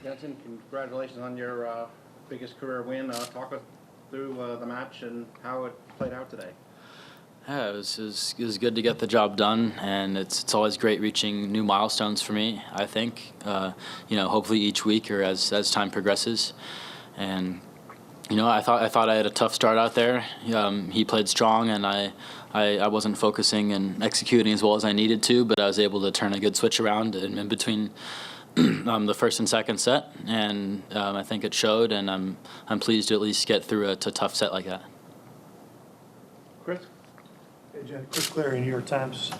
Jenson, congratulations on your biggest career win. Talk us through the match and how it played out today. Yeah, it was good to get the job done, and it's always great reaching new milestones for me. I think, hopefully each week or as time progresses, and I thought I had a tough start out there. He played strong, and I wasn't focusing and executing as well as I needed to, but I was able to turn a good switch around in between the first and second set, and I think it showed, and I'm pleased to at least get through a tough set like that. Chris? Hey, Jen, Chris Clary, New York Times.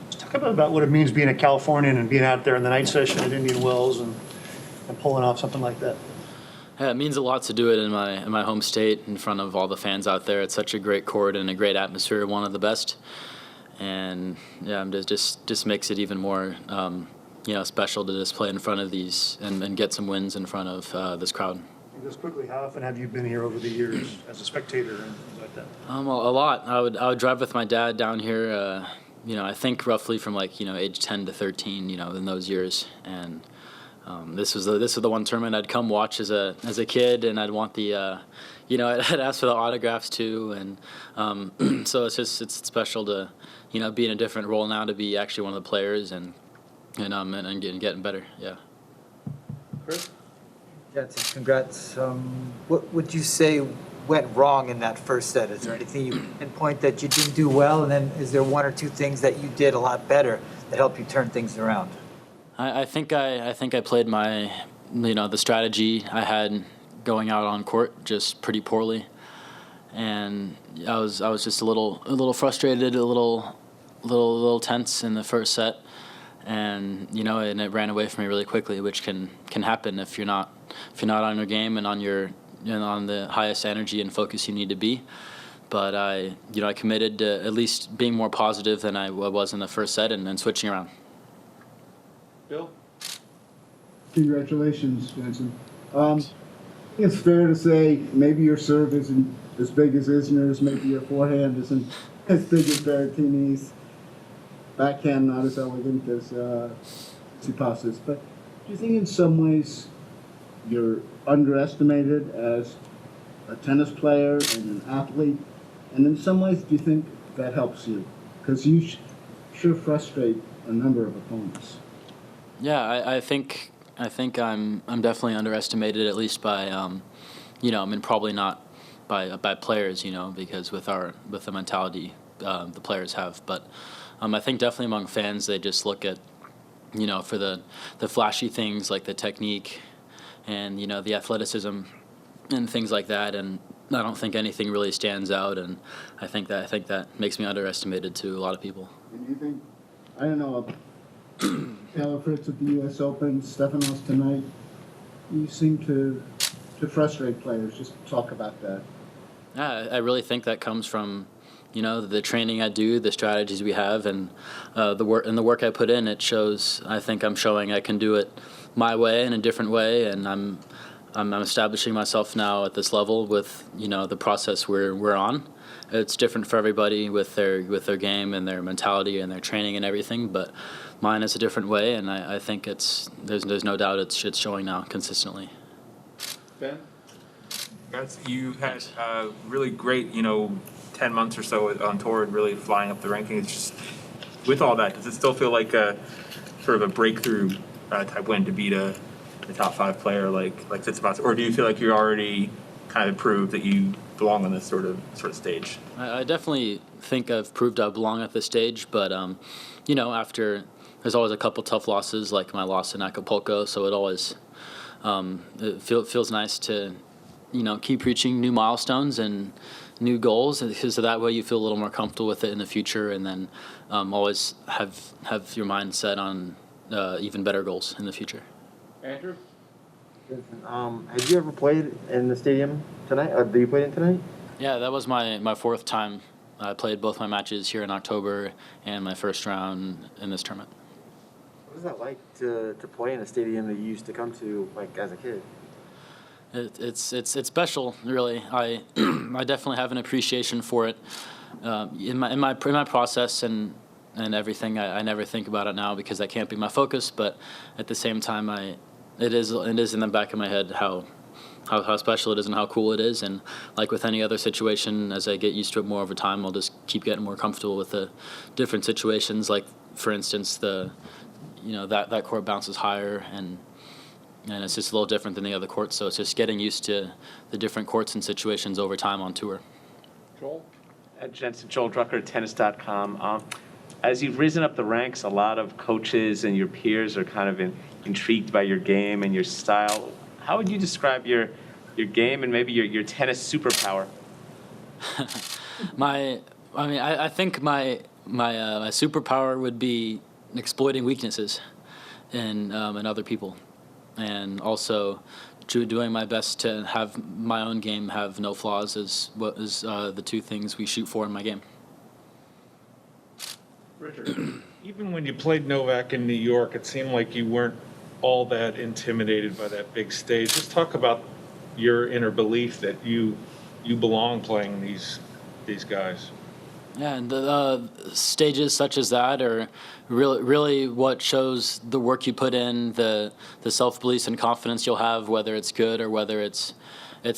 Let's talk about what it means being a Californian and being out there in the night session at Indian Wells and pulling off something like that. Yeah, it means a lot to do it in my home state in front of all the fans out there. It's such a great court and a great atmosphere, one of the best. And yeah, it just makes it even more special to just play in front of these and get some wins in front of this crowd. And just quickly, how often have you been here over the years as a spectator and things like that? A lot. I would drive with my dad down here. I think roughly from age 10 to 13. In those years, and this was the one tournament I'd come watch as a kid, and I'd want the I'd ask for the autographs too, and so it's special to be in a different role now, to be actually one of the players and getting better. Yeah. Chris? Jenson, congrats. What would you say went wrong in that first set? Is there anything you can pinpoint that you didn't do well, and then is there one or two things that you did a lot better that helped you turn things around? I think I played my the strategy I had going out on court just pretty poorly, and I was just a little frustrated, a little tense in the first set, and and it ran away from me really quickly, which can happen if you're not on your game and on your on the highest energy and focus you need to be. But I committed to at least being more positive than I was in the first set and switching around. Bill? Congratulations, Jenson. I think it's fair to say maybe your serve isn't as big as Isner's, maybe your forehand isn't as big as Berrettini's, backhand not as elegant as Tsitsipas's, but do you think in some ways you're underestimated as a tennis player and an athlete, and in some ways do you think that helps you? Because you sure frustrate a number of opponents. Yeah, I think I'm definitely underestimated, at least by probably not by players, because with the mentality the players have, but I think definitely among fans they just look at for the flashy things like the technique and the athleticism and things like that, and I don't think anything really stands out, and I think that makes me underestimated to a lot of people. And you think, I don't know, Taylor Fritz at the U.S. Open, Stefanos tonight, you seem to frustrate players. Just talk about that. Yeah, I really think that comes from the training I do, the strategies we have, and the work I put in. It shows. I think I'm showing I can do it my way in a different way, and I'm establishing myself now at this level with the process we're on. It's different for everybody with their game and their mentality and their training and everything, but mine is a different way, and I think there's no doubt it's showing now consistently. Ben? You had really great 10 months or so on tour and really flying up the rankings. Just with all that, does it still feel like a sort of a breakthrough type win to beat a top 5 player like Tsitsipas, or do you feel like you already kind of proved that you belong on this sort of stage? I definitely think I've proved I belong at this stage, but after there's always a couple tough losses, like my loss in Acapulco, so it always feels nice to keep reaching new milestones and new goals, because that way you feel a little more comfortable with it in the future, and then always have your mind set on even better goals in the future. Andrew? Have you ever played in the stadium tonight? Did you play in tonight? Yeah, that was my fourth time. I played both my matches here in October and my first round in this tournament. What is that like to play in a stadium that you used to come to as a kid? It's special, really. I definitely have an appreciation for it. In my process and everything, I never think about it now because that can't be my focus. But at the same time, it is in the back of my head how special it is and how cool it is. And like with any other situation, as I get used to it more over time, I'll just keep getting more comfortable with the different situations. Like for instance, that court bounces higher and it's just a little different than the other courts. So it's just getting used to the different courts and situations over time on tour. Joel? Jenson, Joel Drucker, tennis.com. As you've risen up the ranks, a lot of coaches and your peers are kind of intrigued by your game and your style. How would you describe your game and maybe your tennis superpower? I think my superpower would be exploiting weaknesses in other people, and also doing my best to have my own game have no flaws is the two things we shoot for in my game. Richard? Even when you played Novak in New York, it seemed like you weren't all that intimidated by that big stage. Just talk about your inner belief that you belong playing these guys. Yeah, and the stages such as that are really what shows the work you put in, the self-belief and confidence you'll have, whether it's good or whether it's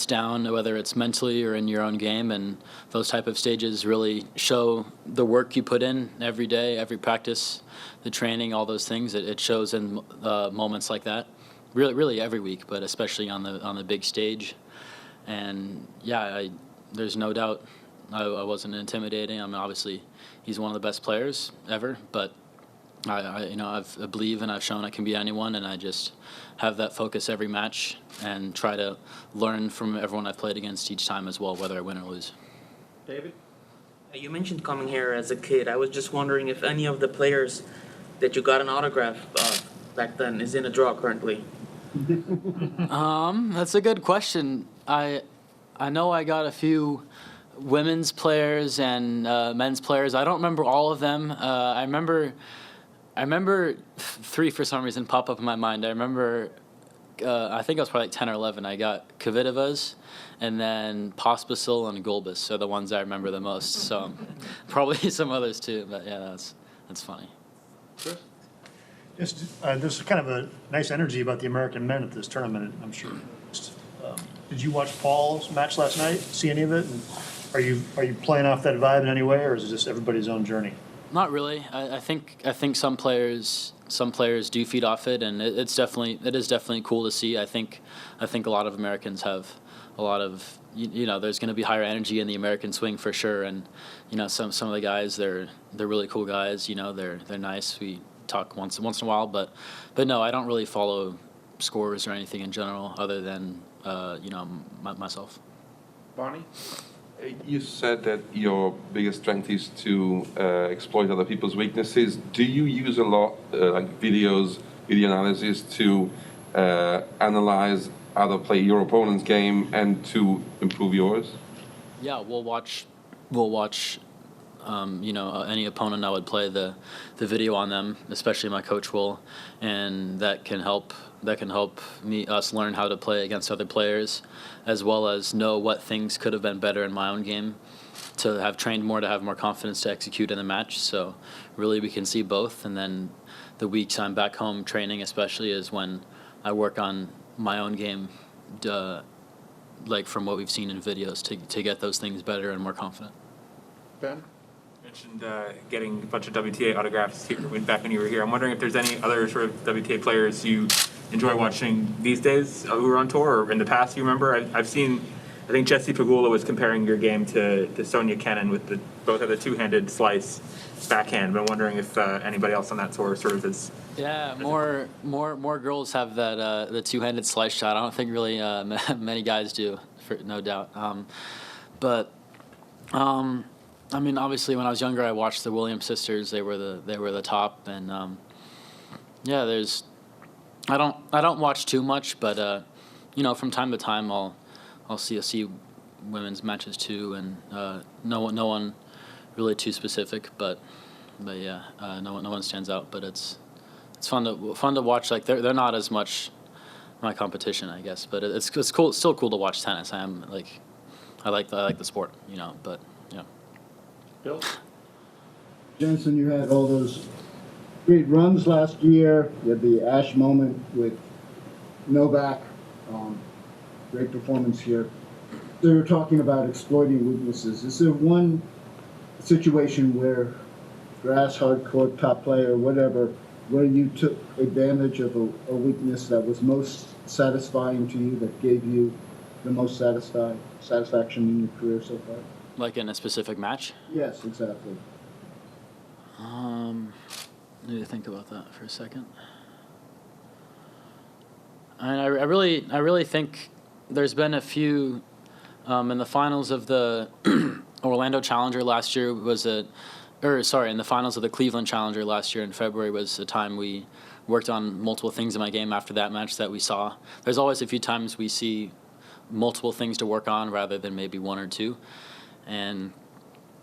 down, whether it's mentally or in your own game. And those type of stages really show the work you put in every day, every practice, the training, all those things. It shows in moments like that, really every week, but especially on the big stage. And yeah, there's no doubt I wasn't intimidating. I mean, obviously, he's one of the best players ever, but I believe and I've shown I can beat anyone, and I just have that focus every match and try to learn from everyone I've played against each time as well, whether I win or lose. David? You mentioned coming here as a kid. I was just wondering if any of the players that you got an autograph back then is in a draw currently. That's a good question. I know I got a few women's players and men's players. I don't remember all of them. I remember three for some reason pop up in my mind. I remember, I think I was probably like 10 or 11. I got Kvitova's, and then Pospisil and Gulbis are the ones I remember the most. So probably some others too, but yeah, that's funny. Chris? There's kind of a nice energy about the American men at this tournament, I'm sure. Did you watch Paul's match last night? See any of it? And are you playing off that vibe in any way, or is it just everybody's own journey? Not really. I think some players do feed off it, and it is definitely cool to see. I think a lot of Americans have a lot of there's going to be higher energy in the American swing for sure, and some of the guys they're really cool guys. They're nice. We talk once in a while, but no, I don't really follow scores or anything in general other than myself. Bonnie? You said that your biggest strength is to exploit other people's weaknesses. Do you use a lot like video analysis to analyze your opponent's game and to improve yours? Yeah, we'll watch any opponent I would play the video on them, especially my coach will, and that can help us learn how to play against other players, as well as know what things could have been better in my own game, to have trained more, to have more confidence to execute in the match. So really we can see both, and then the weeks I'm back home training especially is when I work on my own game, like from what we've seen in videos, to get those things better and more confident. Ben? Mentioned getting a bunch of WTA autographs here back when you were here. I'm wondering if there's any other sort of WTA players you enjoy watching these days who are on tour, or in the past you remember. I've seen, I think Jesse Pegula was comparing your game to Sonia Kennan with both have the two-handed slice backhand. But I'm wondering if anybody else on that tour sort of is. Yeah, more girls have that the two-handed slice shot. I don't think really many guys do, no doubt. I mean, obviously, when I was younger, I watched the Williams sisters. They were the top, and I don't watch too much, but from time to time, I'll see women's matches too, and no one really too specific, but yeah, no one stands out. But it's fun to watch. Like they're not as much my competition, I guess, but it's cool. It's still cool to watch tennis. I like the sport, but yeah. Bill? Jenson, you had all those great runs last year. You had the Ash moment with Novak, great performance here. They were talking about exploiting weaknesses. Is there one situation where grass, hard court, top player, whatever, where you took advantage of a weakness that was most satisfying to you, that gave you the most satisfaction in your career so far? Like in a specific match? Yes, exactly. I need to think about that for a second. I really think there's been a few in the finals of the Orlando Challenger last year in the finals of the Cleveland Challenger last year in February was a time we worked on multiple things in my game after that match that we saw. There's always a few times we see multiple things to work on rather than maybe one or two. And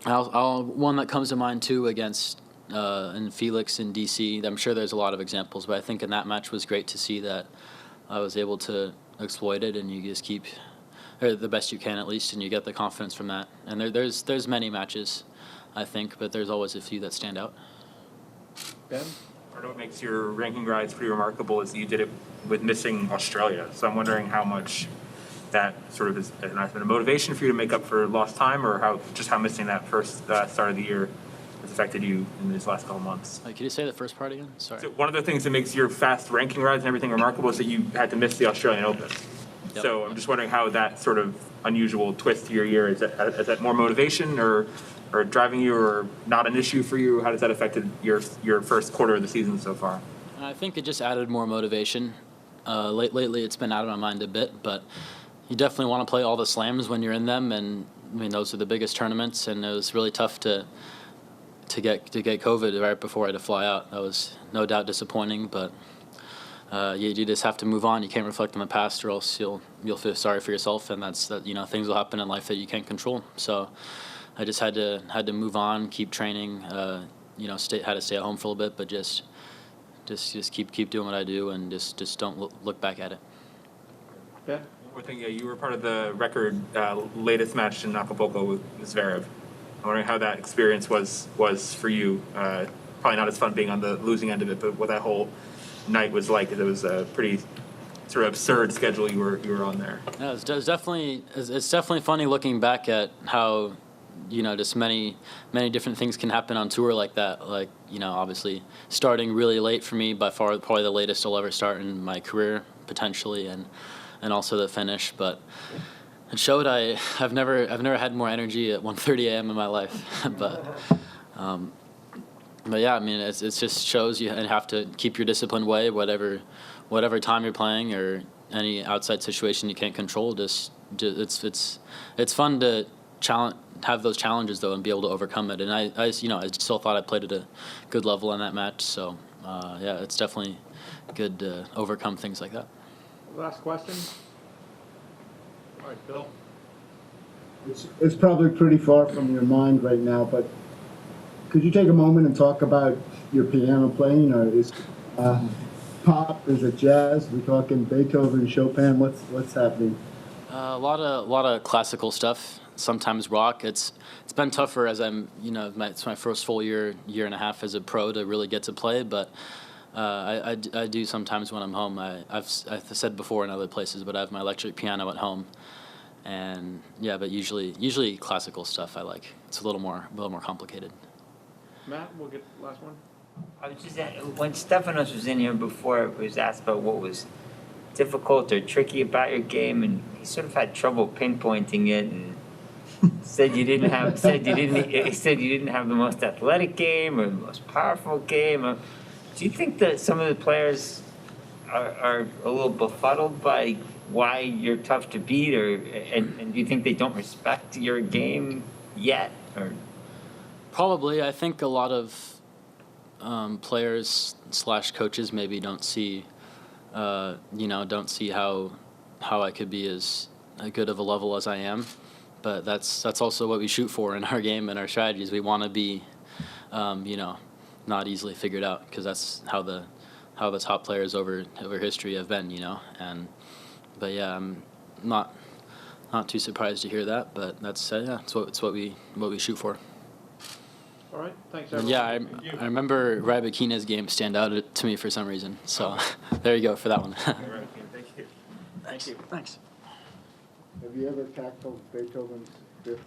one that comes to mind too against in Felix in DC. I'm sure there's a lot of examples, but I think in that match was great to see that I was able to exploit it, and you just keep the best you can at least, and you get the confidence from that. And there's many matches, I think, but there's always a few that stand out. Ben? Part of what makes your ranking rise pretty remarkable is that you did it with missing Australia. So I'm wondering how much that sort of has been a motivation for you to make up for lost time, or how missing that first start of the year has affected you in these last couple months. Could you say the first part again? Sorry. So one of the things that makes your fast ranking rise and everything remarkable is that you had to miss the Australian Open. Yep. So I'm just wondering how that sort of unusual twist to your year, is that more motivation or driving you, or not an issue for you? How has that affected your first quarter of the season so far? I think it just added more motivation. Lately it's been out of my mind a bit, but you definitely want to play all the slams when you're in them, and I mean those are the biggest tournaments, and it was really tough to get COVID right before I had to fly out. That was no doubt disappointing, but you just have to move on. You can't reflect on the past, or else you'll feel sorry for yourself, and things will happen in life that you can't control. So I just had to move on, keep training. Had to stay at home for a little bit, but just keep doing what I do, and just don't look back at it. Ben? One thing, you were part of the record latest match in Acapulco with Zverev. I'm wondering how that experience was for you. Probably not as fun being on the losing end of it, but what that whole night was like. It was a pretty sort of absurd schedule you were on there. Yeah, it's definitely funny looking back at how just many different things can happen on tour like that. Like obviously starting really late for me, by far probably the latest I'll ever start in my career potentially, and also the finish, but. It showed I've never had more energy at 1:30 a.m. in my life, but yeah, I mean it just shows you have to keep your disciplined way, whatever time you're playing or any outside situation you can't control. Just it's fun to have those challenges though and be able to overcome it. And I still thought I played at a good level in that match, so yeah, it's definitely good to overcome things like that. Last question. All right, Bill. It's probably pretty far from your mind right now, but could you take a moment and talk about your piano playing, or is pop, is it jazz? We're talking Beethoven, Chopin. What's happening? A lot of classical stuff. Sometimes rock. It's been tougher as it's my first full year and a half as a pro to really get to play, but. I do sometimes when I'm home. I've said before in other places, but I have my electric piano at home, and yeah, but usually classical stuff I like. It's a little more complicated. Matt, we'll get the last one. I was just when Stefanos was in here before, it was asked about what was difficult or tricky about your game, and he sort of had trouble pinpointing it, and said you didn't have the most athletic game or the most powerful game. Do you think that some of the players are a little befuddled by why you're tough to beat, and do you think they don't respect your game yet? Or Probably. I think a lot of players / coaches maybe don't see how I could be as good of a level as I am, but that's also what we shoot for in our game and our strategies. We want to be, not easily figured out, because that's how the top players over history have been, but yeah, I'm not too surprised to hear that, but that's it's what we shoot for. All right, thanks And everyone. yeah, I remember Rybakina's game stand out to me for some reason, so there you go for that one. All right, thank you. Thank you. Thanks. Have you ever tackled Beethoven's Fifth